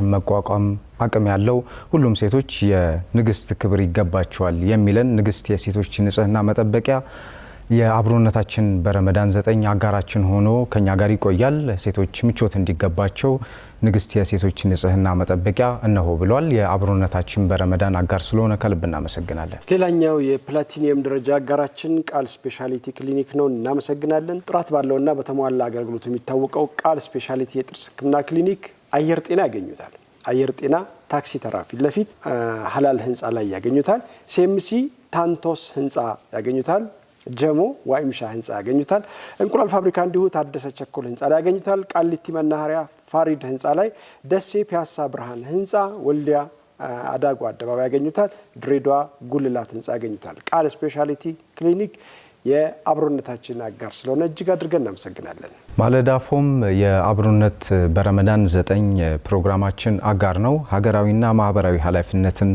ፈተናዎችን መቋቋም አቅም ያለው ሁሉም ሴቶች የንግስት ክብር ይገባቸዋል የሚለን ንግስት የሴቶች ንጽህና መጠበቂያ የአብሮነታችን በረመዳን 9 አጋራችን ሆኖ ከኛ ጋር ይቆያል። ሴቶች ምቾት እንዲገባቸው ንግስት የሴቶች ንጽህና መጠበቂያ እነሆ ብሏል። የአብሮነታችን በረመዳን አጋር ስለሆነ ከልብ እናመሰግናለን። ሌላኛው የፕላቲኒየም ደረጃ አጋራችን ቃል ስፔሻሊቲ ክሊኒክ ነው። እናመሰግናለን። ጥራት ባለውና በተሟላ አገልግሎት የሚታወቀው ቃል ስፔሻሊቲ የጥርስ ህክምና ክሊኒክ አየር ጤና ያገኙታል። አየር ጤና ታክሲ ተራ ፊት ለፊት ሀላል ህንፃ ላይ ያገኙታል። ሲኤምሲ ታንቶስ ህንፃ ያገኙታል። ጀሞ ዋይምሻ ህንፃ ያገኙታል። እንቁላል ፋብሪካ እንዲሁ ታደሰ ቸኮል ህንፃ ላይ ያገኙታል። ቃሊቲ መናኸሪያ ፋሪድ ህንፃ ላይ፣ ደሴ ፒያሳ ብርሃን ህንፃ፣ ወልዲያ አዳጉ አደባባይ ያገኙታል። ድሬዳዋ ጉልላት ህንፃ ያገኙታል። ቃል ስፔሻሊቲ ክሊኒክ የአብሮነታችን አጋር ስለሆነ እጅግ አድርገን እናመሰግናለን። ማለዳፎም የአብሮነት በረመዳን 9 ፕሮግራማችን አጋር ነው። ሀገራዊና ማህበራዊ ኃላፊነትን